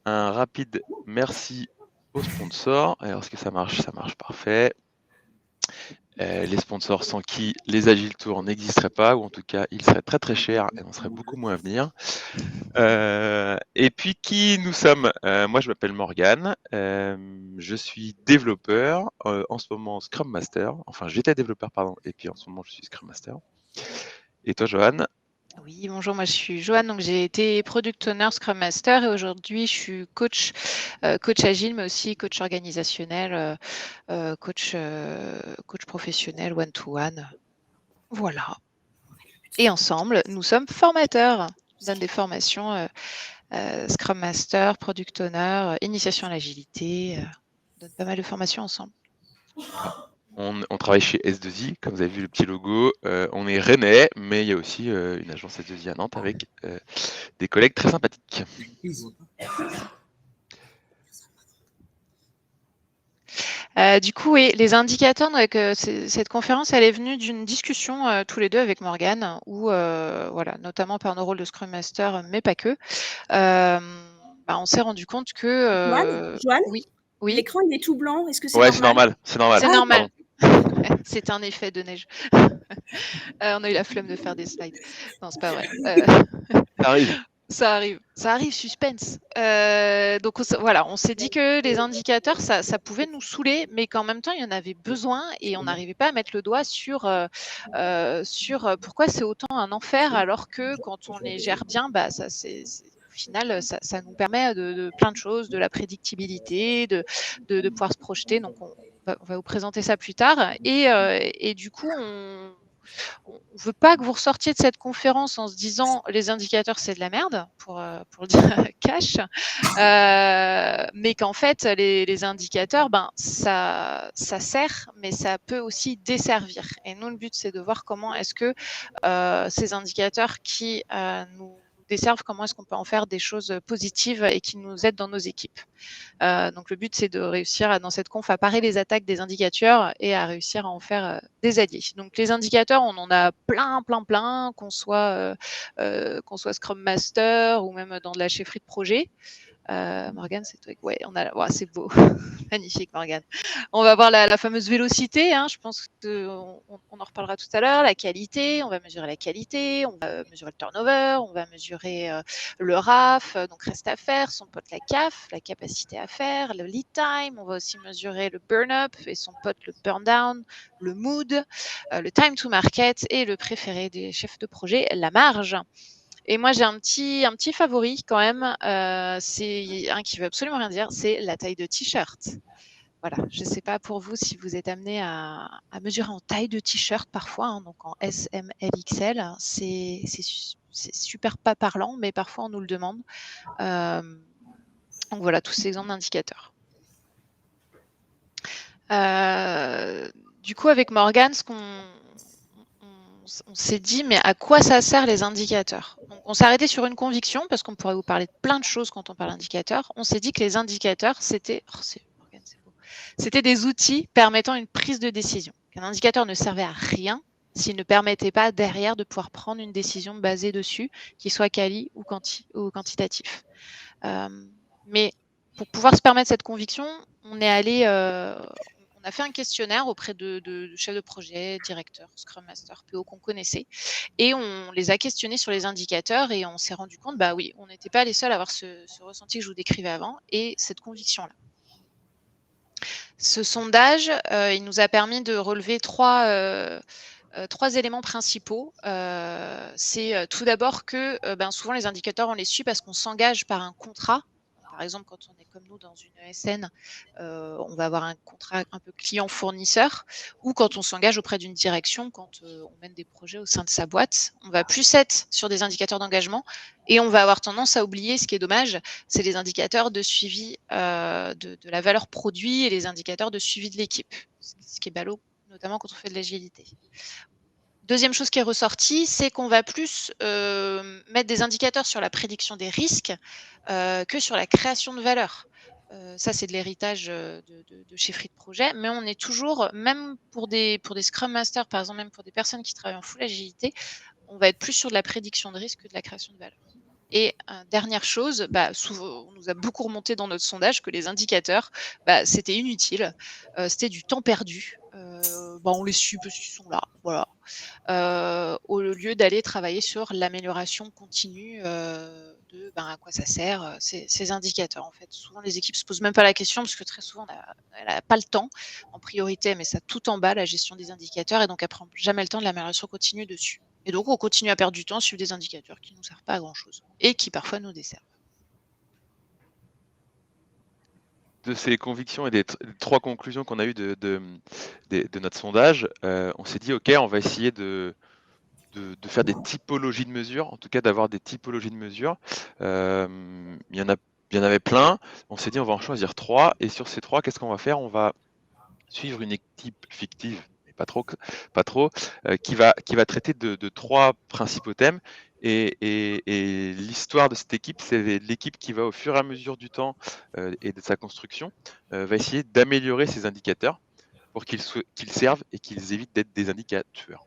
un rapide merci aux sponsors. Alors, est-ce que ça marche? Ça marche, parfait. Les sponsors sans qui les Agile Tours n'existeraient pas, ou en tout cas, ils seraient très très chers et on serait beaucoup moins à venir. Et puis, qui nous sommes? Moi, je m'appelle Morgane. Je suis développeur, en ce moment Scrum Master. Enfin, j'étais développeur, pardon, et puis en ce moment, je suis Scrum Master. Et toi, Johan? Oui, bonjour, moi je suis Joanne, donc j'ai été Product Owner Scrum Master et aujourd'hui je suis coach, coach agile, mais aussi coach organisationnel, coach professionnel one-to-one. Voilà. Et ensemble, nous sommes formateurs. On donne des formations Scrum Master, Product Owner, initiation à l'agilité. On donne pas mal de formations ensemble. On travaille chez S2I, comme vous avez vu le petit logo. On est rennais, mais il y a aussi une agence S2I à Nantes avec des collègues très sympathiques. Du coup, oui, les indicateurs, donc, cette conférence, elle est venue d'une discussion tous les deux avec Morgane, où, voilà, notamment par nos rôles de Scrum Master, mais pas que, on s'est rendu compte que... Joanne, oui, oui, l'écran il est tout blanc, est-ce que c'est Ouais, c'est normal? normal, c'est normal. c'est Ah, normal. Pardon. C'est un effet de neige. On a eu la flemme de faire des slides. Non, c'est pas vrai. Ça arrive. Ça arrive, suspense. Donc voilà, on s'est dit que les indicateurs, ça pouvait nous saouler, mais qu'en même temps, il y en avait besoin et on n'arrivait pas à mettre le doigt sur pourquoi c'est autant un enfer, alors que quand on les gère bien, ça au final, ça nous permet de plein de choses, de la prédictibilité, de pouvoir se projeter. Donc on va vous présenter ça plus tard. Et du coup, on ne veut pas que vous ressortiez de cette conférence en se disant les indicateurs c'est de la merde, pour le dire cash, mais qu'en fait les indicateurs, ça sert, mais ça peut aussi desservir. Et nous, le but, c'est de voir comment est-ce que ces indicateurs qui nous desservent, comment est-ce qu'on peut en faire des choses positives et qui nous aident dans nos équipes. Donc le but, c'est de réussir dans cette conf à parer les attaques des indicateurs et à réussir à en faire des alliés. Donc les indicateurs, on en a plein, qu'on soit Scrum Master ou même dans de la chefferie de projet. Morgane, c'est toi. Ouais, c'est beau. Magnifique, Morgane. On va voir la fameuse vélocité. Je pense qu'on en reparlera tout à l'heure. La qualité, on va mesurer la qualité, on va mesurer le turnover, on va mesurer le RAF, donc reste à faire, son pote la CAF, la capacité à faire, le lead time. On va aussi mesurer le burn-up et son pote le burn-down, le mood, le time to market et le préféré des chefs de projet, la marge. Et moi, j'ai un petit favori quand même. C'est un qui veut absolument rien dire. C'est la taille de t-shirt. Voilà. Je ne sais pas pour vous si vous êtes amené à mesurer en taille de t-shirt parfois, donc en S, M, L, XL. C'est super pas parlant, mais parfois on nous le demande. Donc voilà, tous ces exemples d'indicateurs. Du coup, avec Morgane, on s'est dit, mais à quoi ça sert les indicateurs? Donc, on s'est arrêté sur une conviction, parce qu'on pourrait vous parler de plein de choses quand on parle d'indicateurs. On s'est dit que les indicateurs, c'était des outils permettant une prise de décision. Un indicateur ne servait à rien s'il ne permettait pas derrière de pouvoir prendre une décision basée dessus, qui soit quali ou quantitatif. Mais pour pouvoir se permettre cette conviction, on a fait un questionnaire auprès de chefs de projet, directeurs, Scrum Master, PO qu'on connaissait, et on les a questionnés sur les indicateurs et on s'est rendu compte, oui, on n'était pas les seuls à avoir ce ressenti que je vous décrivais avant et cette conviction-là. Ce sondage, il nous a permis de relever trois éléments principaux. C'est tout d'abord que souvent les indicateurs, on les suit parce qu'on s'engage par un contrat. Par exemple, quand on est comme nous dans une ESN, on va avoir un contrat un peu client-fournisseur, ou quand on s'engage auprès d'une direction, quand on mène des projets au sein de sa boîte, on va plus être sur des indicateurs d'engagement et on va avoir tendance à oublier, ce qui est dommage, c'est les indicateurs de suivi de la valeur produit et les indicateurs de suivi de l'équipe, ce qui est ballot, notamment quand on fait de l'agilité. Deuxième chose qui est ressortie, c'est qu'on va plus mettre des indicateurs sur la prédiction des risques que sur la création de valeur. Ça, c'est de l'héritage de chefferie de projet, mais on est toujours, même pour des Scrum Masters, par exemple, même pour des personnes qui travaillent en full agilité, on va être plus sur de la prédiction de risque que de la création de valeur. Et dernière chose, souvent, on nous a beaucoup remonté dans notre sondage que les indicateurs, c'était inutile, c'était du temps perdu. On les suit parce qu'ils sont là, voilà. Au lieu d'aller travailler sur l'amélioration continue de à quoi ça sert ces indicateurs. En fait, souvent les équipes se posent même pas la question parce que très souvent elle n'a pas le temps en priorité, mais ça tout en bas la gestion des indicateurs et donc elle prend jamais le temps de l'amélioration continue dessus. Et donc on continue à perdre du temps sur des indicateurs qui nous servent pas à grand chose et qui parfois nous desservent. De ces convictions et des 3 conclusions qu'on a eues de notre sondage, on s'est dit: «OK, on va essayer de faire des typologies de mesures, en tout cas d'avoir des typologies de mesures». Il y en avait plein. On s'est dit: «On va en choisir 3 et sur ces 3, qu'est-ce qu'on va faire? On va suivre une équipe fictive, mais pas trop, qui va traiter de 3 principaux thèmes et l'histoire de cette équipe, c'est l'équipe qui va au fur et à mesure du temps, et de sa construction, va essayer d'améliorer ses indicateurs pour qu'ils servent et qu'ils évitent d'être des indicateurs.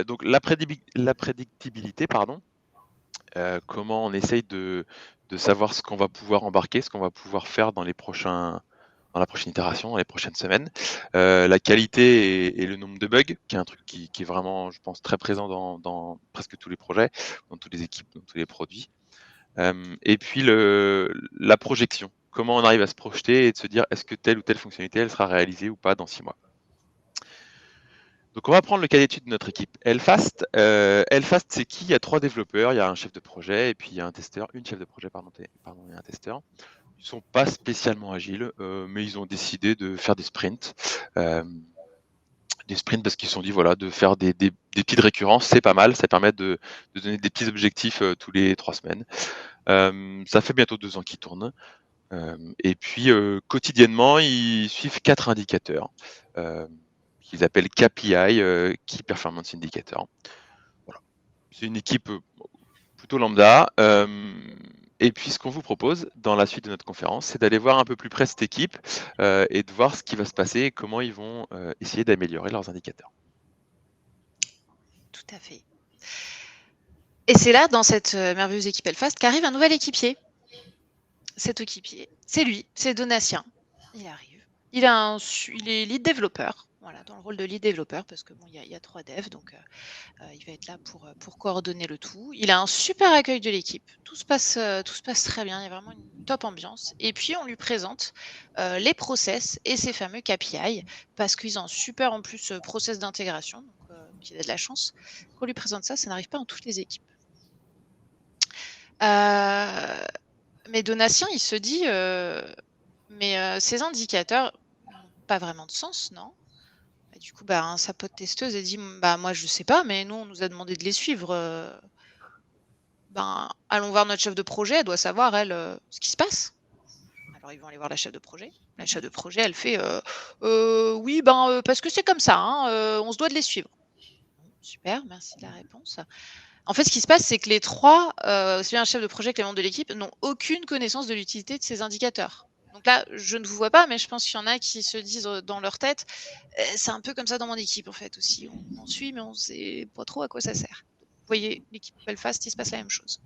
Donc la prédictibilité, pardon, comment on essaye de savoir ce qu'on va pouvoir embarquer, ce qu'on va pouvoir faire dans la prochaine itération, dans les prochaines semaines. La qualité et le nombre de bugs, qui est un truc qui est vraiment, je pense, très présent dans presque tous les projets, dans toutes les équipes, dans tous les produits. Et puis la projection. Comment on arrive à se projeter et de se dire est-ce que telle ou telle fonctionnalité elle sera réalisée ou pas dans 6 mois. Donc on va prendre le cas d'étude de notre équipe Hellfast. Hellfast, c'est qui? Il y a 3 développeurs, il y a un chef de projet et puis il y a un testeur, une chef de projet, pardon, et un testeur. Ils sont pas spécialement agiles, mais ils ont décidé de faire des sprints. Des sprints parce qu'ils se sont dit voilà, de faire des petites récurrences, c'est pas mal, ça permet de donner des petits objectifs tous les 3 semaines. Ça fait bientôt 2 ans qu'ils tournent. Et puis quotidiennement, ils suivent 4 indicateurs qu'ils appellent KPI, Key Performance Indicator. Voilà. C'est une équipe plutôt lambda. Et puis ce qu'on vous propose dans la suite de notre conférence, c'est d'aller voir un peu plus près cette équipe et de voir ce qui va se passer et comment ils vont essayer d'améliorer leurs indicateurs. Tout à fait. Et c'est là, dans cette merveilleuse équipe Hellfast, qu'arrive un nouvel équipier. Cet équipier, c'est lui, c'est Donatien. Il arrive. Il est lead développeur, voilà, dans le rôle de lead développeur, parce que il y a 3 devs, donc il va être là pour coordonner le tout. Il a un super accueil de l'équipe. Tout se passe très bien. Il y a vraiment une top ambiance. Et puis on lui présente les process et ces fameux KPI, parce qu'ils ont un super en plus process d'intégration. Donc il a de la chance qu'on lui présente ça. Ça n'arrive pas dans toutes les équipes. Mais Donatien, il se dit, ces indicateurs n'ont pas vraiment de sens, non? Du coup, sa pote testeuse, elle dit, moi, je sais pas, mais nous, on nous a demandé de les suivre. Allons voir notre chef de projet, elle doit savoir, elle, ce qui se passe. Alors, ils vont aller voir la chef de projet. La chef de projet, elle fait, oui, parce que c'est comme ça, hein, on se doit de les suivre. Super, merci de la réponse. En fait, ce qui se passe, c'est que les 3, aussi bien le chef de projet que les membres de l'équipe, n'ont aucune connaissance de l'utilité de ces indicateurs. Donc là, je ne vous vois pas, mais je pense qu'il y en a qui se disent dans leur tête, c'est un peu comme ça dans mon équipe, en fait, aussi. On suit, mais on ne sait pas trop à quoi ça sert. Vous voyez, l'équipe Belfast, il se passe la même chose.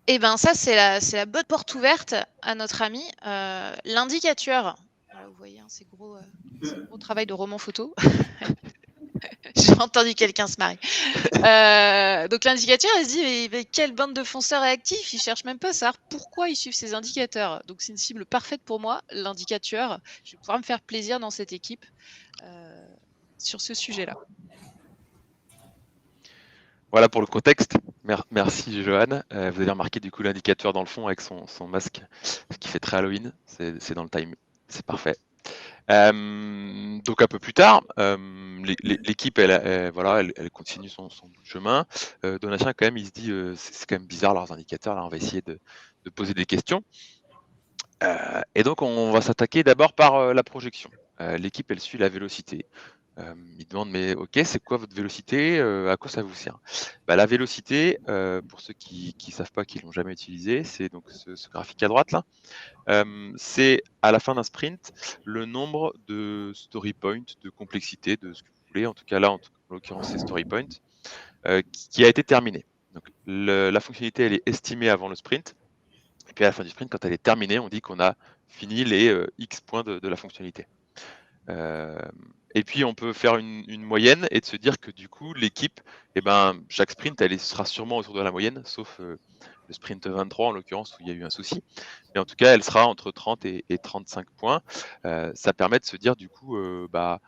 Et ça, c'est la bonne porte ouverte à notre ami. L'indicateur, voilà, vous voyez, c'est gros travail de roman photo. J'ai entendu quelqu'un se marrer. Donc l'indicateur, elle se dit, mais quelle bande de fonceurs actifs, ils cherchent même pas à savoir pourquoi ils suivent ces indicateurs. Donc c'est une cible parfaite pour moi, l'indicateur. Je vais pouvoir me faire plaisir dans cette équipe sur ce sujet-là. Voilà pour le contexte. Merci Johan. Vous avez remarqué du coup l'indicateur dans le fond avec son masque, ce qui fait très Halloween. C'est dans le time. C'est parfait. Donc un peu plus tard, l'équipe elle continue son chemin. Donatien quand même il se dit c'est quand même bizarre leurs indicateurs, là on va essayer de poser des questions. Et donc on va s'attaquer d'abord par la projection. L'équipe elle suit la vélocité. Il demande mais ok, c'est quoi votre vélocité, à quoi ça vous sert? La vélocité, pour ceux qui savent pas, qui l'ont jamais utilisé, c'est donc ce graphique à droite là. C'est à la fin d'un sprint le nombre de story points, de complexité, de ce que vous voulez. En tout cas là, en l'occurrence c'est story points, qui a été terminé. Donc la fonctionnalité, elle est estimée avant le sprint. Et puis à la fin du sprint, quand elle est terminée, on dit qu'on a fini les X points de la fonctionnalité. Et puis on peut faire une moyenne et de se dire que du coup, l'équipe, chaque sprint, elle sera sûrement autour de la moyenne, sauf le sprint 23 en l'occurrence où il y a eu un souci. Mais en tout cas, elle sera entre 30 et 35 points. Ça permet de se dire du coup, voilà,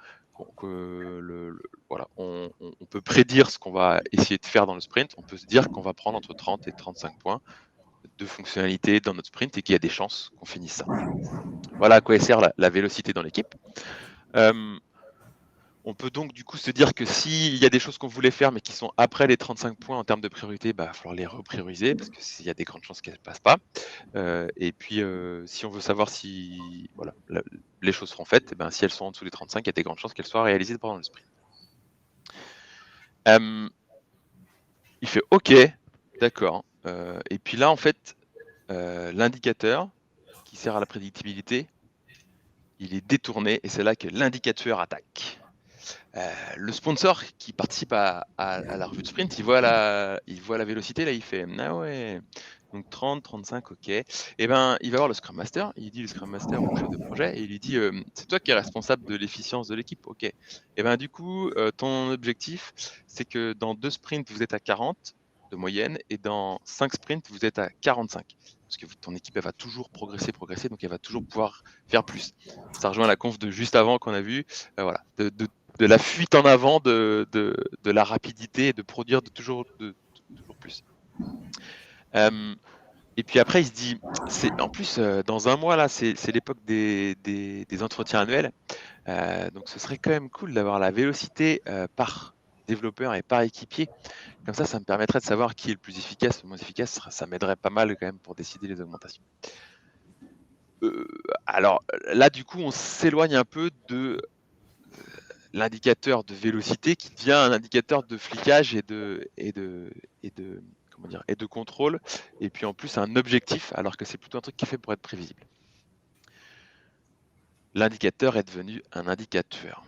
on peut prédire ce qu'on va essayer de faire dans le sprint. On peut se dire qu'on va prendre entre 30 et 35 points de fonctionnalités dans notre sprint et qu'il y a des chances qu'on finisse ça. Voilà à quoi sert la vélocité dans l'équipe. On peut donc du coup se dire que s'il y a des choses qu'on voulait faire mais qui sont après les 35 points en termes de priorité, il va falloir les reprioriser parce qu'il y a des grandes chances qu'elles ne passent pas. Et puis si on veut savoir si voilà, les choses seront faites, si elles sont en dessous des 35, il y a des grandes chances qu'elles soient réalisées pendant le sprint. Il fait OK, d'accord. Et puis là en fait, l'indicateur qui sert à la prédictibilité, il est détourné et c'est là que l'indicateur attaque. Le sponsor qui participe à la revue de sprint, il voit la vélocité, là il fait ah ouais, donc 30, 35, ok. Et il va voir le Scrum Master, il dit le Scrum Master au chef de projet, et il lui dit c'est toi qui es responsable de l'efficience de l'équipe, ok. Et du coup, ton objectif, c'est que dans 2 sprints, vous êtes à 40 de moyenne, et dans 5 sprints, vous êtes à 45. Parce que ton équipe, elle va toujours progresser, donc elle va toujours pouvoir faire plus. Ça rejoint la conf de juste avant qu'on a vu, voilà, de la fuite en avant de la rapidité et de produire toujours plus. Et puis après, il se dit, en plus, dans un mois, là, c'est l'époque des entretiens annuels. Donc ce serait quand même cool d'avoir la vélocité par développeur et par équipier. Comme ça me permettrait de savoir qui est le plus efficace, le moins efficace. Ça m'aiderait pas mal quand même pour décider les augmentations. Alors là, du coup, on s'éloigne un peu de l'indicateur de vélocité qui devient un indicateur de flicage et de contrôle, et puis en plus un objectif, alors que c'est plutôt un truc qui est fait pour être prévisible. L'indicateur est devenu un indicateur.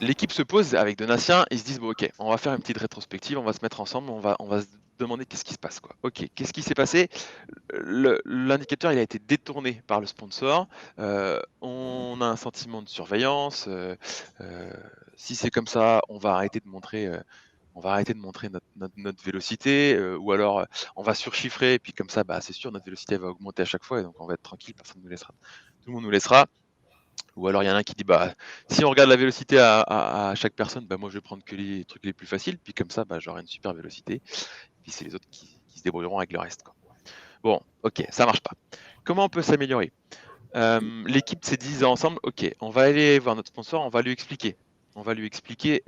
L'équipe se pose avec Donatien, ils se disent bon, ok, on va faire une petite rétrospective, on va se mettre ensemble, on va se demander qu'est-ce qui se passe, quoi. Ok, qu'est-ce qui s'est passé? L'indicateur, il a été détourné par le sponsor. On a un sentiment de surveillance. Si c'est comme ça, on va arrêter de montrer notre vélocité, ou alors on va surchiffrer, et puis comme ça, c'est sûr, notre vélocité va augmenter à chaque fois, et donc on va être tranquille, personne nous laissera, tout le monde nous laissera. Ou alors il y en a un qui dit si on regarde la vélocité à chaque personne, moi je vais prendre que les trucs les plus faciles, puis comme ça j'aurai une super vélocité, et puis c'est les autres qui se débrouilleront avec le reste, quoi. Bon, ok, ça marche pas. Comment on peut s'améliorer? L'équipe s'est dit ensemble, ok, on va aller voir notre sponsor, on va lui expliquer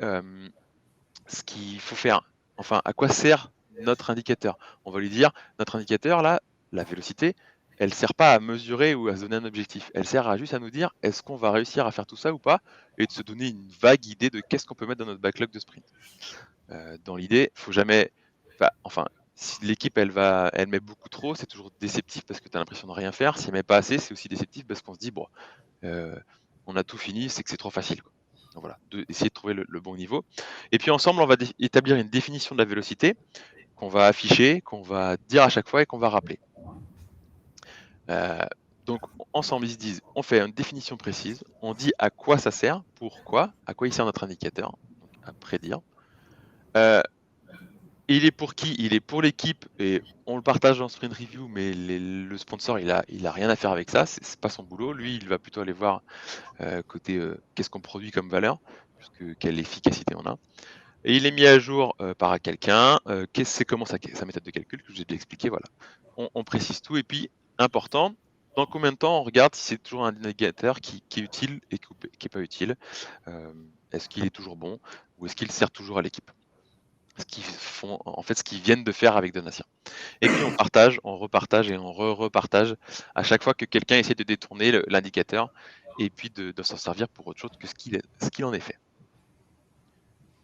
ce qu'il faut faire, enfin à quoi sert notre indicateur. On va lui dire, notre indicateur là, la vélocité, elle sert pas à mesurer ou à se donner un objectif, elle sert juste à nous dire est-ce qu'on va réussir à faire tout ça ou pas, et de se donner une vague idée de qu'est-ce qu'on peut mettre dans notre backlog de sprint. Dans l'idée, faut jamais, si l'équipe elle met beaucoup trop, c'est toujours déceptif parce que tu as l'impression de rien faire. Si elle met pas assez, c'est aussi déceptif parce qu'on se dit on a tout fini, c'est que c'est trop facile, quoi. Donc voilà, essayer de trouver le bon niveau. Et puis ensemble, on va établir une définition de la vélocité qu'on va afficher, qu'on va dire à chaque fois et qu'on va rappeler. Donc ensemble, ils se disent, on fait une définition précise, on dit à quoi ça sert, pourquoi, à quoi il sert notre indicateur, donc à prédire. Il est pour qui? Il est pour l'équipe, et on le partage dans Sprint Review, mais le sponsor, il a rien à faire avec ça, c'est pas son boulot. Lui, il va plutôt aller voir côté qu'est-ce qu'on produit comme valeur, quelle efficacité on a. Et il est mis à jour par quelqu'un. C'est comment sa méthode de calcul que je vais expliquer. Voilà. On précise tout, et puis important, dans combien de temps on regarde si c'est toujours un indicateur qui est utile et qui n'est pas utile. Est-ce qu'il est toujours bon, ou est-ce qu'il sert toujours à l'équipe? Ce qu'ils viennent de faire avec Donatien. Et puis on partage, on repartage et on repartage à chaque fois que quelqu'un essaie de détourner l'indicateur, et puis de s'en servir pour autre chose que ce qu'il en est fait.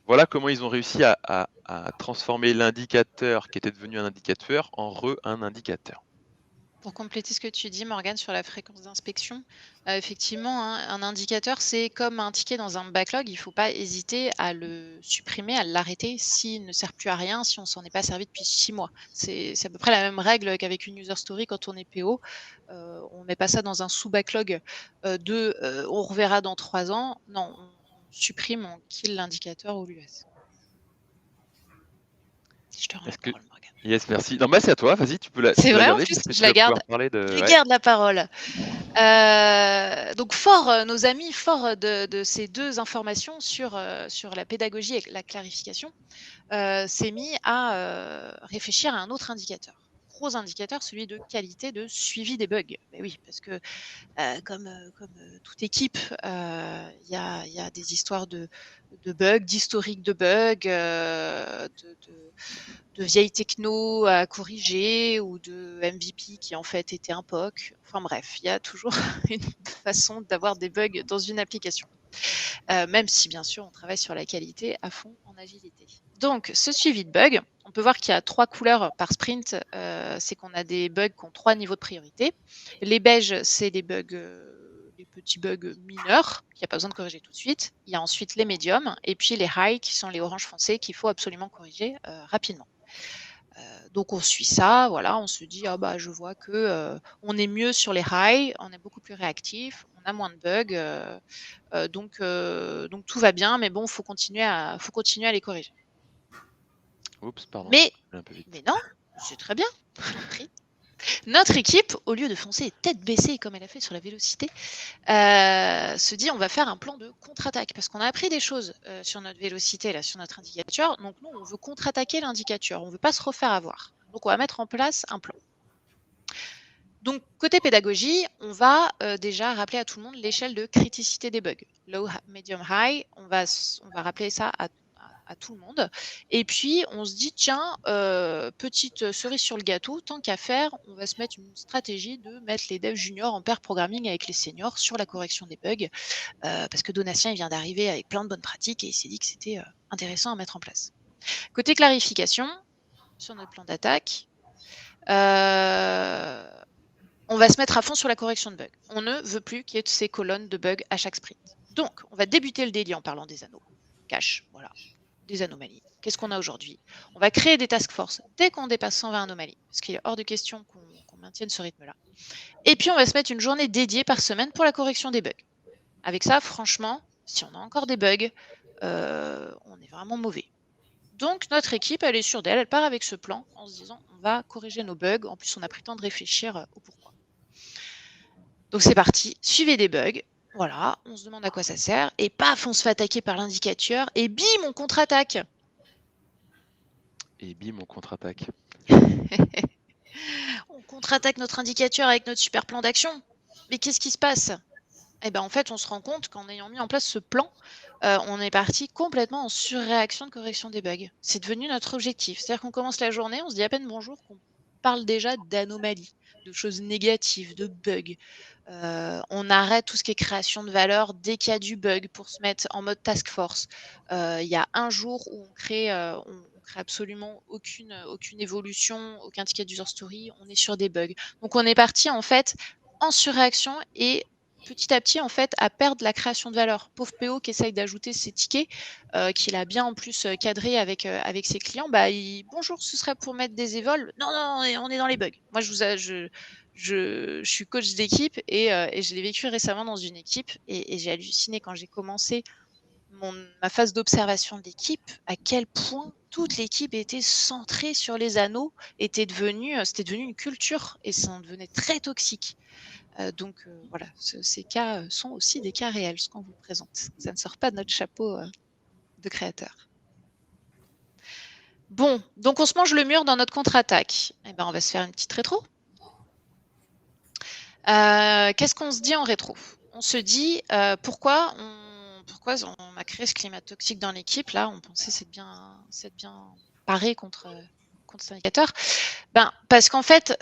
Voilà comment ils ont réussi à transformer l'indicateur qui était devenu un indicateur en un indicateur. Pour compléter ce que tu dis, Morgane, sur la fréquence d'inspection, effectivement, hein, un indicateur, c'est comme un ticket dans un backlog. Il ne faut pas hésiter à le supprimer, à l'arrêter s'il ne sert plus à rien, si on s'en est pas servi depuis 6 mois. C'est à peu près la même règle qu'avec une user story quand on est PO. On ne met pas ça dans un sous-backlog on reverra dans 3 ans. Non, on supprime, on kill l'indicateur ou l'US. Si je te rends la parole, Morgane. Yes, merci. Non, c'est à toi, vas-y, tu peux la C'est vrai, en garder plus, parce que je tu la vas pouvoir garde. parler de... Je Ouais. garde la parole. Donc nos amis forts de ces 2 informations sur la pédagogie et la clarification, s'est mis à réfléchir à un autre indicateur. Gros indicateur, celui de qualité de suivi des bugs. Mais oui, parce que comme toute équipe, il y a des histoires de bugs, d'historique de bugs, de vieilles techno à corriger ou de MVP qui en fait était un POC. Enfin bref, il y a toujours une façon d'avoir des bugs dans une application. Même si bien sûr on travaille sur la qualité à fond en agilité. Donc ce suivi de bugs, on peut voir qu'il y a 3 couleurs par sprint. C'est qu'on a des bugs qui ont 3 niveaux de priorité. Les beiges, c'est les bugs, les petits bugs mineurs qu'il n'y a pas besoin de corriger tout de suite. Il y a ensuite les médiums et puis les high qui sont les oranges foncés qu'il faut absolument corriger rapidement. Donc on suit ça, voilà, on se dit ah bah je vois que on est mieux sur les high, on est beaucoup plus réactif, on a moins de bugs, donc tout va bien, mais bon, faut continuer à les corriger. Oups, pardon. Mais Un peu vite. non, c'est très bien, je t'en prie. Notre équipe, au lieu de foncer tête baissée comme elle a fait sur la vélocité, se dit on va faire un plan de contre-attaque parce qu'on a appris des choses sur notre vélocité, là, sur notre indicateur. Donc nous, on veut contre-attaquer l'indicateur, on ne veut pas se refaire avoir. Donc on va mettre en place un plan. Donc côté pédagogie, on va déjà rappeler à tout le monde l'échelle de criticité des bugs. Low, medium, high, on va rappeler ça à tout le monde. Et puis, on se dit, tiens, petite cerise sur le gâteau, tant qu'à faire, on va se mettre une stratégie de mettre les devs juniors en pair programming avec les seniors sur la correction des bugs, parce que Donatien, il vient d'arriver avec plein de bonnes pratiques et il s'est dit que c'était intéressant à mettre en place. Côté clarification, sur notre plan d'attaque, on va se mettre à fond sur la correction de bugs. On ne veut plus qu'il y ait ces colonnes de bugs à chaque sprint. Donc, on va débuter le daily en parlant des anneaux. Cache, voilà, des anomalies. Qu'est-ce qu'on a aujourd'hui? On va créer des task force dès qu'on dépasse 120 anomalies, parce qu'il est hors de question qu'on maintienne ce rythme-là. Et puis, on va se mettre une journée dédiée par semaine pour la correction des bugs. Avec ça, franchement, si on a encore des bugs, on est vraiment mauvais. Donc, notre équipe, elle est sûre d'elle, elle part avec ce plan en se disant on va corriger nos bugs. En plus, on a pris le temps de réfléchir au pourquoi. Donc, c'est parti, suivez des bugs. Voilà, on se demande à quoi ça sert. Et paf, on se fait attaquer par l'indicateur. Et bim, on contre-attaque. Et bim, on contre-attaque. On contre-attaque notre indicateur avec notre super plan d'action. Mais qu'est-ce qui se passe? Eh ben, en fait, on se rend compte qu'en ayant mis en place ce plan, on est parti complètement en surréaction de correction des bugs. C'est devenu notre objectif. C'est-à-dire qu'on commence la journée, on se dit à peine bonjour, qu'on parle déjà d'anomalies, de choses négatives, de bugs. On arrête tout ce qui est création de valeur dès qu'il y a du bug pour se mettre en mode task force. Il y a un jour où on crée absolument aucune évolution, aucun ticket d'user story, on est sur des bugs. Donc on est parti en fait en surréaction et petit à petit en fait à perdre la création de valeur. Pauvre PO qui essaye d'ajouter ses tickets, qu'il a bien en plus cadré avec ses clients, bonjour, ce serait pour mettre des évols. Non, on est dans les bugs. Moi je suis coach d'équipe et je l'ai vécu récemment dans une équipe et j'ai halluciné quand j'ai commencé ma phase d'observation de l'équipe, à quel point toute l'équipe était centrée sur les anneaux, c'était devenu une culture et ça en devenait très toxique. Donc voilà, ces cas sont aussi des cas réels, ce qu'on vous présente. Ça ne sort pas de notre chapeau de créateur. Bon, donc on se mange le mur dans notre contre-attaque. Eh ben, on va se faire une petite rétro. Qu'est-ce qu'on se dit en rétro? On se dit pourquoi on a créé ce climat toxique dans l'équipe. Là, on pensait c'est bien paré contre cet indicateur. Parce qu'en fait,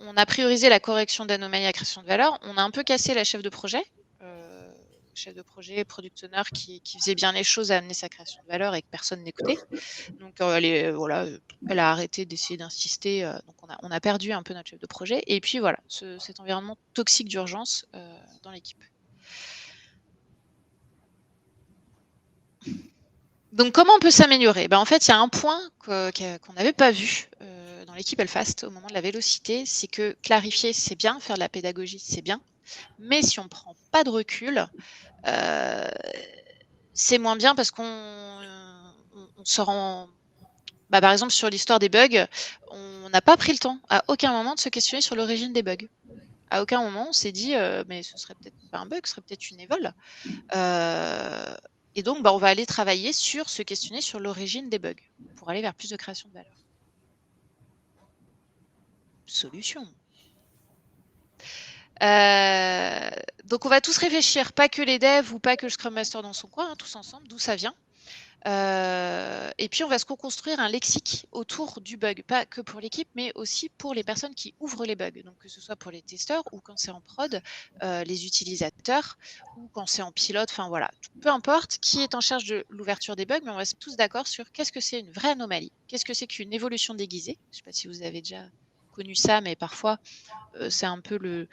on a priorisé la correction d'anomalies à création de valeur. On a un peu cassé la chef de projet. chef de projet, product owner qui faisait bien les choses, a amené sa création de valeur et que personne n'écoutait. Donc elle a arrêté d'essayer d'insister. Donc on a perdu un peu notre chef de projet. Et puis voilà, cet environnement toxique d'urgence dans l'équipe. Donc comment on peut s'améliorer? En fait, il y a un point qu'on n'avait pas vu dans l'équipe Hellfast au moment de la vélocité, c'est que clarifier, c'est bien, faire de la pédagogie, c'est bien, mais si on ne prend pas de recul, c'est moins bien parce qu'on se rend... par exemple, sur l'histoire des bugs, on n'a pas pris le temps à aucun moment de se questionner sur l'origine des bugs. À aucun moment, on s'est dit, mais ce serait peut-être pas un bug, ce serait peut-être une évole. Et donc, on va aller travailler sur se questionner sur l'origine des bugs pour aller vers plus de création de valeur. Solution. Donc, on va tous réfléchir, pas que les devs ou pas que le Scrum Master dans son coin, tous ensemble, d'où ça vient. Et puis, on va se construire un lexique autour du bug, pas que pour l'équipe, mais aussi pour les personnes qui ouvrent les bugs. Donc, que ce soit pour les testeurs ou quand c'est en prod, les utilisateurs ou quand c'est en pilote, enfin voilà, peu importe qui est en charge de l'ouverture des bugs, mais on va être tous d'accord sur qu'est-ce que c'est une vraie anomalie, qu'est-ce que c'est qu'une évolution déguisée. Je ne sais pas si vous avez déjà connu ça, mais parfois, c'est un peu le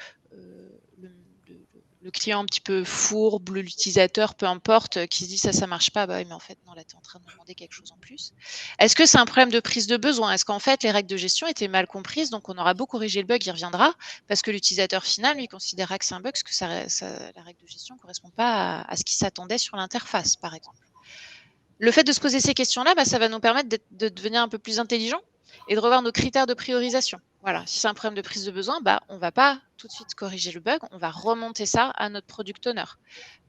client un petit peu fourbe, l'utilisateur, peu importe, qui se dit ça marche pas, mais en fait, non, là, tu es en train de demander quelque chose en plus. Est-ce que c'est un problème de prise de besoin? Est-ce qu'en fait, les règles de gestion étaient mal comprises, donc on aura beau corriger le bug, il reviendra, parce que l'utilisateur final, lui, considérera que c'est un bug, parce que la règle de gestion ne correspond pas à ce qu'il s'attendait sur l'interface, par exemple. Le fait de se poser ces questions-là, ça va nous permettre de devenir un peu plus intelligent et de revoir nos critères de priorisation. Voilà, si c'est un problème de prise de besoin, on ne va pas tout de suite corriger le bug, on va remonter ça à notre product owner,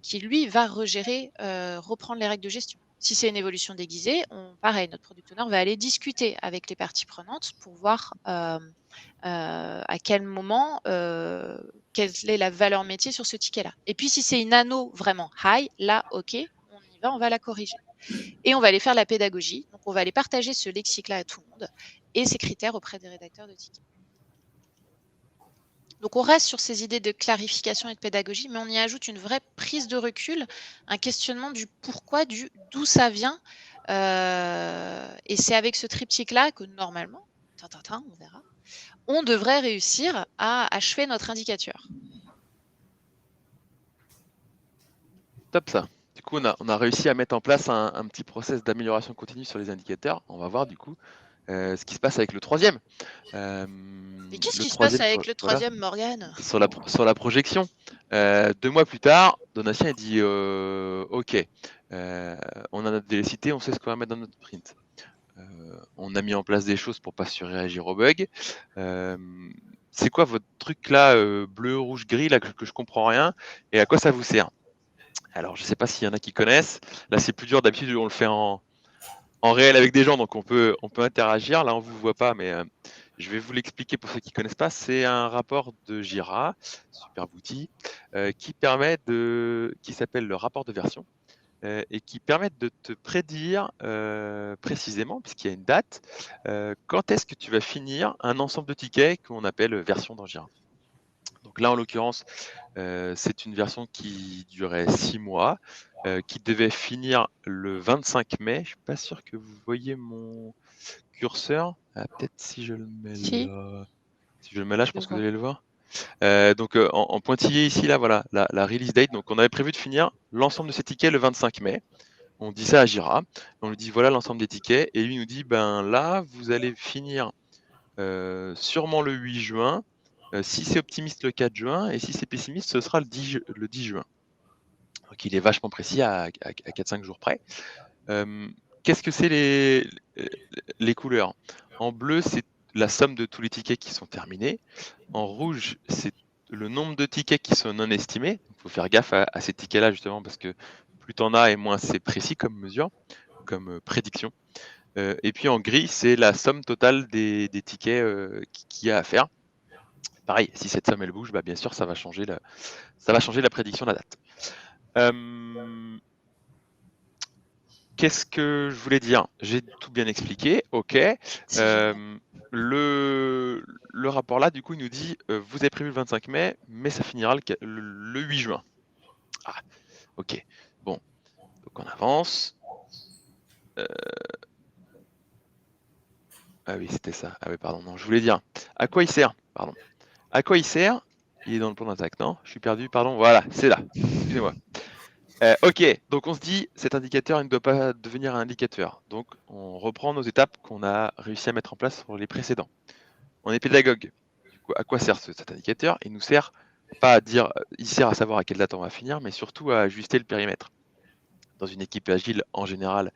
qui lui va reprendre les règles de gestion. Si c'est une évolution déguisée, pareil, notre product owner va aller discuter avec les parties prenantes pour voir à quel moment, quelle est la valeur métier sur ce ticket-là. Et puis si c'est une anneau vraiment high, là, ok, on y va, on va la corriger. Et on va aller faire la pédagogie. Donc, on va aller partager ce lexique-là à tout le monde et ces critères auprès des rédacteurs de tickets. Donc, on reste sur ces idées de clarification et de pédagogie, mais on y ajoute une vraie prise de recul, un questionnement du pourquoi, d'où ça vient. Et c'est avec ce triptyque-là que normalement, on verra, on devrait réussir à achever notre indicateur. Top ça. Du coup, on a réussi à mettre en place un petit process d'amélioration continue sur les indicateurs. On va voir du coup ce qui se passe avec le troisième. Et qu'est-ce qui se passe avec le troisième, Morgane? Sur la projection. 2 mois plus tard, Donatien a dit OK, on a notre vélocité, on sait ce qu'on va mettre dans notre sprint. On a mis en place des choses pour pas surréagir aux bugs. C'est quoi votre truc là, bleu, rouge, gris, là, que je comprends rien, et à quoi ça vous sert? Alors, je sais pas s'il y en a qui connaissent. Là, c'est plus dur. D'habitude, on le fait en réel avec des gens, donc on peut interagir. Là, on vous voit pas, mais je vais vous l'expliquer pour ceux qui connaissent pas. C'est un rapport de Jira, superbe outil, qui s'appelle le rapport de version, et qui permet de te prédire précisément, puisqu'il y a une date, quand est-ce que tu vas finir un ensemble de tickets qu'on appelle version dans Jira. Donc là, en l'occurrence, c'est une version qui durait 6 mois, qui devait finir le 25 mai. Je ne suis pas sûr que vous voyez mon curseur. Peut-être si je le mets là. Si je le mets là, je pense que vous allez le voir. Donc en pointillé ici, là, voilà, la release date. Donc on avait prévu de finir l'ensemble de ces tickets le 25 mai. On dit ça à Jira. On lui dit voilà l'ensemble des tickets. Et lui nous dit là, vous allez finir sûrement le 8 juin. Si c'est optimiste, le 4 juin, et si c'est pessimiste, ce sera le 10 juin. Donc il est vachement précis à 4-5 jours près. Qu'est-ce que c'est les couleurs? En bleu, c'est la somme de tous les tickets qui sont terminés. En rouge, c'est le nombre de tickets qui sont non estimés. Il faut faire gaffe à ces tickets-là, justement, parce que plus tu en as et moins c'est précis comme mesure, comme prédiction. Et puis en gris, c'est la somme totale des tickets qu'il y a à faire. Pareil, si cette somme elle bouge, bien sûr, ça va changer la prédiction de la date. Qu'est-ce que je voulais dire? J'ai tout bien expliqué, ok. Le rapport là, du coup, il nous dit vous avez prévu le 25 mai, mais ça finira le 8 juin. Ok, bon, donc on avance. Ah oui, c'était ça. Ah oui, pardon, non, je voulais dire, à quoi il sert? Pardon. À quoi il sert? Il est dans le plan d'attaque, non? Je suis perdu, pardon. Voilà, c'est là. Excusez-moi. Ok, donc on se dit, cet indicateur, il ne doit pas devenir un indicateur. Donc on reprend nos étapes qu'on a réussi à mettre en place sur les précédents. On est pédagogue. Du coup, à quoi sert cet indicateur? Il nous sert pas à dire, il sert à savoir à quelle date on va finir, mais surtout à ajuster le périmètre. Dans une équipe agile, en général,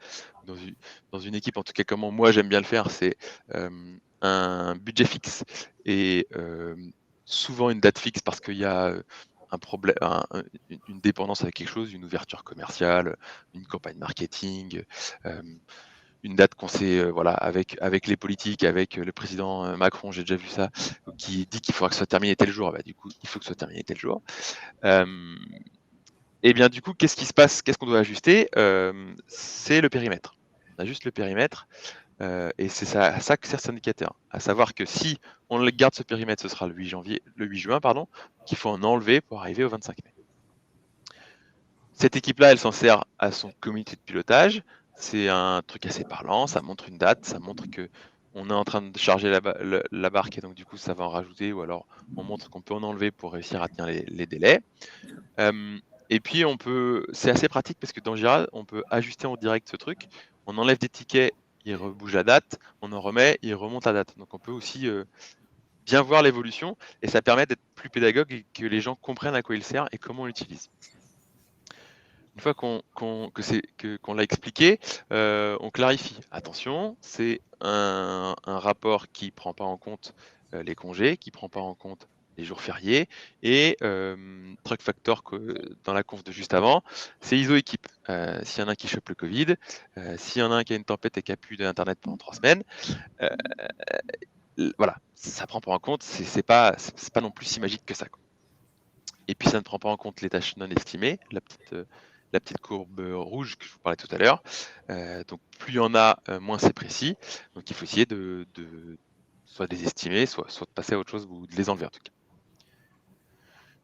dans une équipe, en tout cas comment moi j'aime bien le faire, c'est un budget fixe et souvent une date fixe parce qu'il y a un problème, une dépendance avec quelque chose, une ouverture commerciale, une campagne marketing, une date qu'on sait, voilà, avec les politiques, avec le président Macron, j'ai déjà vu ça, qui dit qu'il faudra que ce soit terminé tel jour. Bah, du coup, il faut que ce soit terminé tel jour. Et bien, du coup, qu'est-ce qui se passe? Qu'est-ce qu'on doit ajuster? C'est le périmètre. On ajuste le périmètre et c'est ça, à ça que sert cet indicateur. À savoir que si on garde ce périmètre, ce sera le 8 juin, pardon, qu'il faut en enlever pour arriver au 25 mai. Cette équipe-là, elle s'en sert à son comité de pilotage. C'est un truc assez parlant, ça montre une date, ça montre que on est en train de charger la barque et donc du coup ça va en rajouter ou alors on montre qu'on peut en enlever pour réussir à tenir les délais. Et puis c'est assez pratique parce que dans Jira, on peut ajuster en direct ce truc. On enlève des tickets, il rebouge la date, on en remet, il remonte la date. Donc on peut aussi bien voir l'évolution et ça permet d'être plus pédagogue et que les gens comprennent à quoi il sert et comment on l'utilise. Une fois qu'on l'a expliqué, on clarifie. Attention, c'est un rapport qui ne prend pas en compte les congés, qui ne prend pas en compte les jours fériés, et Truck Factor, dans la conf de juste avant, c'est ISO équipe. S'il y en a un qui chope le Covid, s'il y en a un qui a une tempête et qui a plus d'internet pendant 3 semaines, voilà, ça prend pas en compte, c'est pas non plus si magique que ça, quoi. Et puis ça ne prend pas en compte les tâches non estimées, la petite courbe rouge que je vous parlais tout à l'heure. Donc plus il y en a, moins c'est précis. Donc il faut essayer de soit de les estimer, soit de passer à autre chose ou de les enlever en tout cas.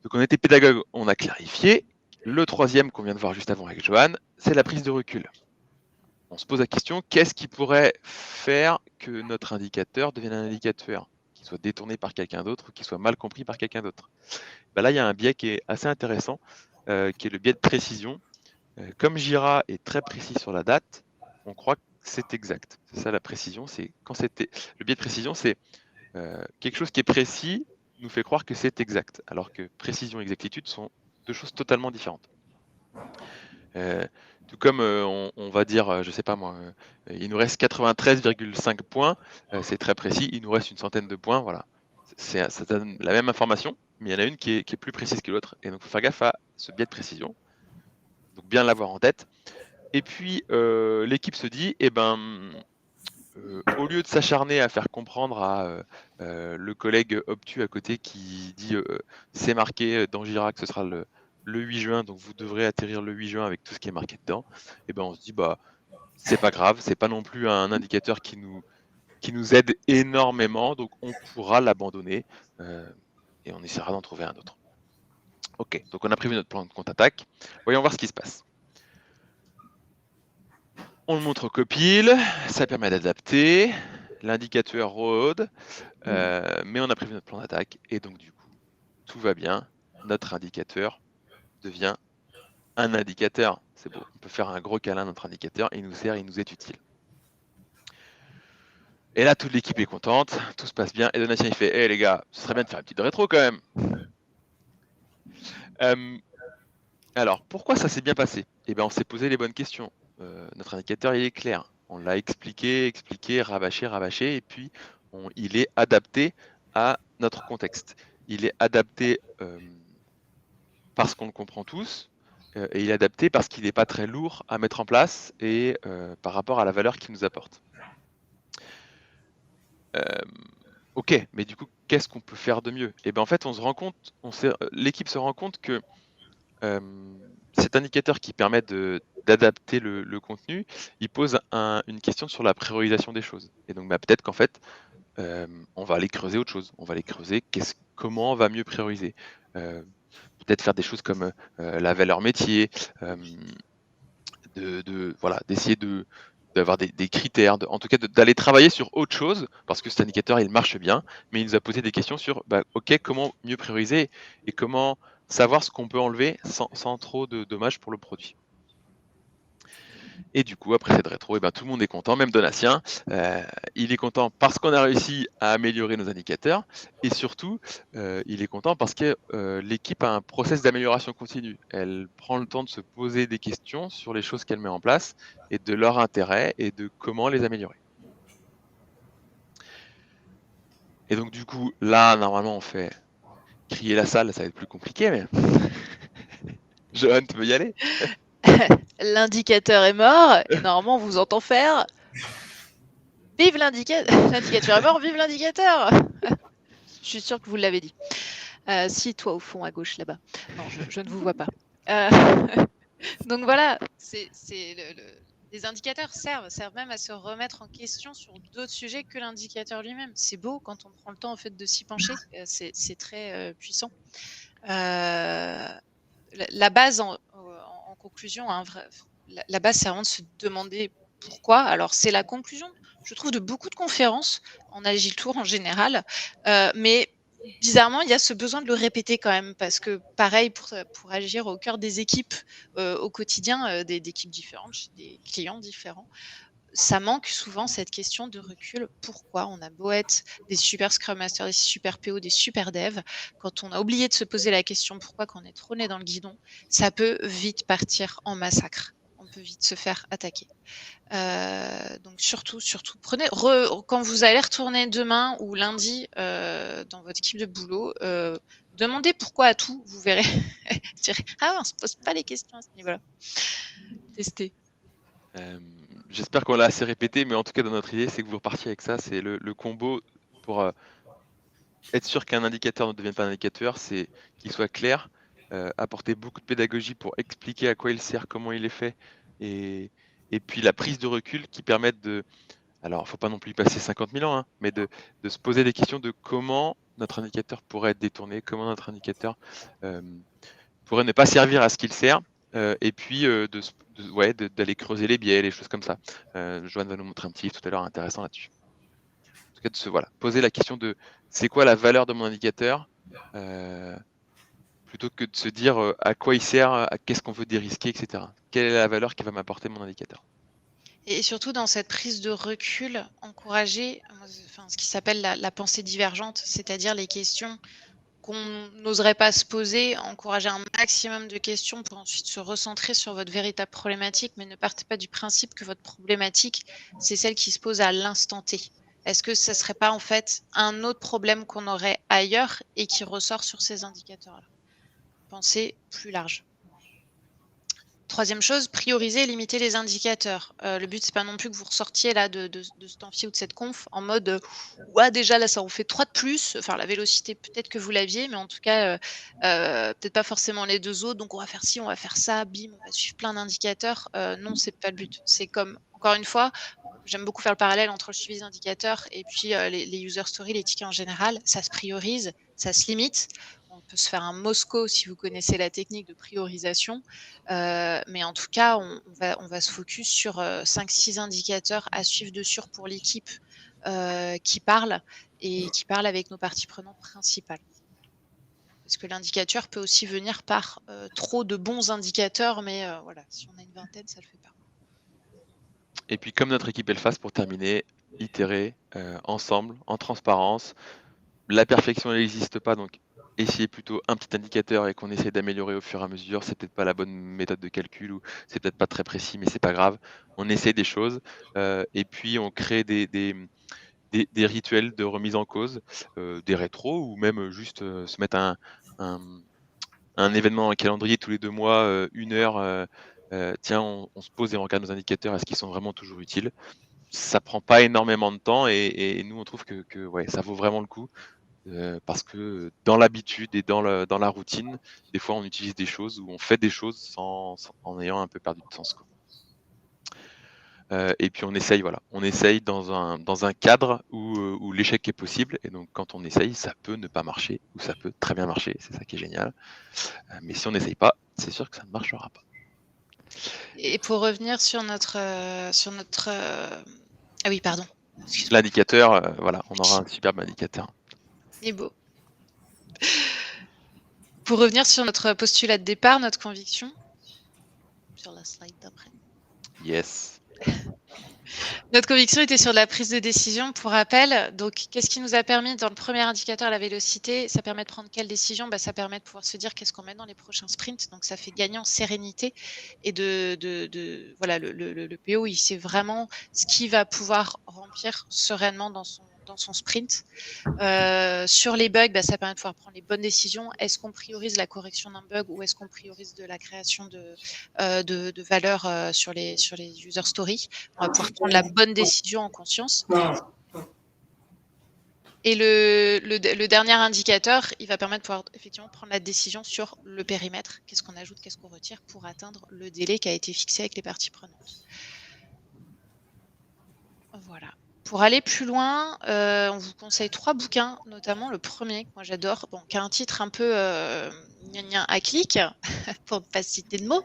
Donc on était pédagogue, on a clarifié. Le troisième qu'on vient de voir juste avant avec Johan, c'est la prise de recul. On se pose la question, qu'est-ce qui pourrait faire que notre indicateur devienne un indicateur, qu'il soit détourné par quelqu'un d'autre ou qu'il soit mal compris par quelqu'un d'autre? Ben là, il y a un biais qui est assez intéressant, qui est le biais de précision. Comme Jira est très précis sur la date, on croit que c'est exact. C'est ça la précision. C'est le biais de précision, c'est quelque chose qui est précis nous fait croire que c'est exact, alors que précision et exactitude sont deux choses totalement différentes. Tout comme on va dire, je sais pas moi, il nous reste 93,5 points, c'est très précis, il nous reste une centaine de points, voilà. Ça donne la même information, mais il y en a une qui est plus précise que l'autre, et donc il faut faire gaffe à ce biais de précision. Donc bien l'avoir en tête. Et puis l'équipe se dit, eh ben, au lieu de s'acharner à faire comprendre à le collègue obtus à côté qui dit c'est marqué dans Jira que ce sera le 8 juin, donc vous devrez atterrir le 8 juin avec tout ce qui est marqué dedans, et ben on se dit bah c'est pas grave, c'est pas non plus un indicateur qui nous aide énormément, donc on pourra l'abandonner et on essaiera d'en trouver un autre. Ok, donc on a prévu notre plan de contre-attaque. Voyons voir ce qui se passe. On le montre au copil, ça permet d'adapter, l'indicateur rôde, mais on a prévu notre plan d'attaque, et donc du coup, tout va bien, notre indicateur devient un indicateur. C'est beau, on peut faire un gros câlin à notre indicateur, il nous sert, il nous est utile. Et là, toute l'équipe est contente, tout se passe bien, et Donatien il fait « Hé les gars, ce serait bien de faire une petite rétro quand même !» Alors, pourquoi ça s'est bien passé? Eh bien, on s'est posé les bonnes questions. Notre indicateur, il est clair. On l'a expliqué, rabâché, et puis il est adapté à notre contexte. Il est adapté parce qu'on le comprend tous, et il est adapté parce qu'il n'est pas très lourd à mettre en place et par rapport à la valeur qu'il nous apporte. Ok, mais du coup, qu'est-ce qu'on peut faire de mieux? Eh bien, en fait, l'équipe se rend compte que cet indicateur qui permet d'adapter le contenu, il pose une question sur la priorisation des choses. Et donc, peut-être qu'en fait, on va aller creuser autre chose. On va aller creuser comment on va mieux prioriser. peut-être faire des choses comme la valeur métier, voilà, d'essayer d'avoir des critères, en tout cas d'aller travailler sur autre chose, parce que cet indicateur il marche bien, mais il nous a posé des questions sur ok, comment mieux prioriser et comment savoir ce qu'on peut enlever sans trop de dommages pour le produit. Et du coup, après cette rétro, tout le monde est content, même Donatien. Il est content parce qu'on a réussi à améliorer nos indicateurs et surtout, il est content parce que l'équipe a un process d'amélioration continue. Elle prend le temps de se poser des questions sur les choses qu'elle met en place et de leur intérêt et de comment les améliorer. Et donc du coup, là, normalement, on fait crier la salle, ça va être plus compliqué, mais Johan, tu veux y aller? L'indicateur est mort et normalement on vous entend faire vive l'indicateur. L'indicateur est mort, vive l'indicateur. Je suis sûre que vous l'avez dit. Si, toi au fond à gauche là-bas. Non, je ne vous vois pas. Donc voilà, les indicateurs servent même à se remettre en question sur d'autres sujets que l'indicateur lui-même. C'est beau quand on prend le temps en fait de s'y pencher. C'est très puissant. La base en conclusion, hein, la base, c'est vraiment de se demander pourquoi. Alors, c'est la conclusion, je trouve, de beaucoup de conférences en Agile Tour en général, mais bizarrement, il y a ce besoin de le répéter quand même, parce que pareil, pour agir au cœur des équipes au quotidien, d'équipes différentes, chez des clients différents, ça manque souvent cette question de recul. Pourquoi on a beau être des super Scrum Masters, des super PO, des super devs, quand on a oublié de se poser la question pourquoi, quand on est trop nez dans le guidon, ça peut vite partir en massacre. On peut vite se faire attaquer. Donc surtout, prenez, quand vous allez retourner demain ou lundi dans votre équipe de boulot, demandez pourquoi à tout, vous verrez. Ah, on se pose pas les questions à ce niveau-là. Testez. J'espère qu'on l'a assez répété, mais en tout cas, dans notre idée, c'est que vous repartiez avec ça. C'est le combo pour être sûr qu'un indicateur ne devienne pas un indicateur, c'est qu'il soit clair, apporter beaucoup de pédagogie pour expliquer à quoi il sert, comment il est fait, et puis la prise de recul qui permette de... Alors, il ne faut pas non plus y passer 50 000 ans, hein, mais de se poser des questions de comment notre indicateur pourrait être détourné, comment notre indicateur pourrait ne pas servir à ce qu'il sert, et puis d'aller creuser les biais, les choses comme ça. Joanne va nous montrer un petit livre tout à l'heure intéressant là-dessus. En tout cas, de se poser la question de c'est quoi la valeur de mon indicateur, plutôt que de se dire à quoi il sert, à qu'est-ce qu'on veut dérisquer, etc. Quelle est la valeur qui va m'apporter mon indicateur? Et surtout dans cette prise de recul, encourager ce qui s'appelle la pensée divergente, c'est-à-dire les questions qu'on n'oserait pas se poser, encourager un maximum de questions pour ensuite se recentrer sur votre véritable problématique, mais ne partez pas du principe que votre problématique, c'est celle qui se pose à l'instant T. Est-ce que ça ne serait pas en fait un autre problème qu'on aurait ailleurs et qui ressort sur ces indicateurs-là? Pensez plus large. Troisième chose, prioriser et limiter les indicateurs. Le but, c'est pas non plus que vous ressortiez là de cet amphi ou de cette conf en mode ouais, déjà là, ça en fait 3 de plus. Enfin, la vélocité, peut-être que vous l'aviez, mais en tout cas, peut-être pas forcément les deux autres. Donc, on va faire ci, on va faire ça, bim, on va suivre plein d'indicateurs. Non, c'est pas le but. C'est comme, encore une fois, j'aime beaucoup faire le parallèle entre le suivi des indicateurs et puis les user stories, les tickets en général. Ça se priorise, ça se limite. On peut se faire un Moscow si vous connaissez la technique de priorisation. Mais en tout cas, on va se focus sur 5-6 indicateurs à suivre de sûr pour l'équipe qui parle et qui parle avec nos parties prenantes principales. Parce que l'indicateur peut aussi venir par trop de bons indicateurs, mais voilà, si on a une vingtaine, ça ne le fait pas. Et puis, comme notre équipe Elfast, pour terminer, itérer ensemble, en transparence. La perfection n'existe pas, donc essayez plutôt un petit indicateur et qu'on essaie d'améliorer au fur et à mesure. C'est peut-être pas la bonne méthode de calcul ou c'est peut-être pas très précis, mais c'est pas grave. On essaie des choses et puis on crée des rituels de remise en cause, des rétros ou même juste se mettre un événement dans le calendrier tous les 2 mois, 1 heure. Tiens, on se pose et on regarde nos indicateurs, est-ce qu'ils sont vraiment toujours utiles? Ça prend pas énormément de temps et nous on trouve que ouais, ça vaut vraiment le coup. Parce que dans l'habitude et dans la routine, des fois on utilise des choses ou on fait des choses en ayant un peu perdu de sens, quoi. et puis on essaye, voilà. On essaye dans un cadre où l'échec est possible, et donc quand on essaye, ça peut ne pas marcher ou ça peut très bien marcher. C'est ça qui est génial. Mais si on n'essaye pas, c'est sûr que ça ne marchera pas. Et pour revenir sur notre ah oui, pardon. Excuse-moi. L'indicateur, voilà, on aura un superbe indicateur. Il est beau. Pour revenir sur notre postulat de départ, notre conviction, sur la slide d'après. Yes. Notre conviction était sur la prise de décision. Pour rappel, donc qu'est-ce qui nous a permis dans le premier indicateur, la vélocité, ça permet de prendre quelle décision? Ça permet de pouvoir se dire qu'est-ce qu'on met dans les prochains sprints. Donc ça fait gagner en sérénité et voilà, le PO, il sait vraiment ce qu'il va pouvoir remplir sereinement dans son sprint. Sur les bugs, ça permet de pouvoir prendre les bonnes décisions. Est-ce qu'on priorise la correction d'un bug ou est-ce qu'on priorise de la création de valeur sur les user stories? On va pouvoir prendre la bonne décision en conscience. Et le dernier indicateur, il va permettre de pouvoir effectivement prendre la décision sur le périmètre. Qu'est-ce qu'on ajoute, qu'est-ce qu'on retire pour atteindre le délai qui a été fixé avec les parties prenantes. Voilà. Pour aller plus loin, on vous conseille 3 bouquins, notamment le premier que moi j'adore, qui a un titre un peu à clic, pour ne pas citer de mots,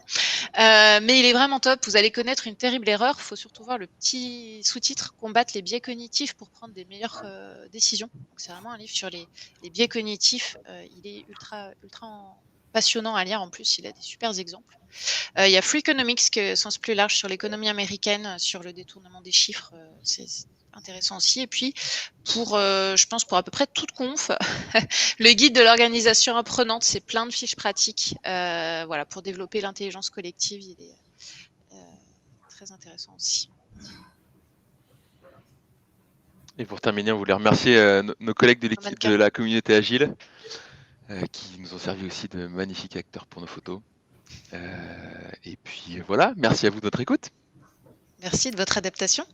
mais il est vraiment top. Vous allez connaître une terrible erreur. Il faut surtout voir le petit sous-titre, combattre les biais cognitifs pour prendre des meilleures décisions. C'est vraiment un livre sur les biais cognitifs. Il est ultra passionnant à lire. En plus, il a des super exemples. Il y a Freakonomics, qui est sens plus large sur l'économie américaine, sur le détournement des chiffres. C'est intéressant aussi. Et puis, je pense pour à peu près toute conf, le guide de l'organisation apprenante, c'est plein de fiches pratiques. Voilà, pour développer l'intelligence collective, il est très intéressant aussi. Et pour terminer, on voulait remercier nos collègues de l'équipe de la communauté agile, qui nous ont servi aussi de magnifiques acteurs pour nos photos. Et puis voilà, merci à vous de votre écoute. Merci de votre adaptation.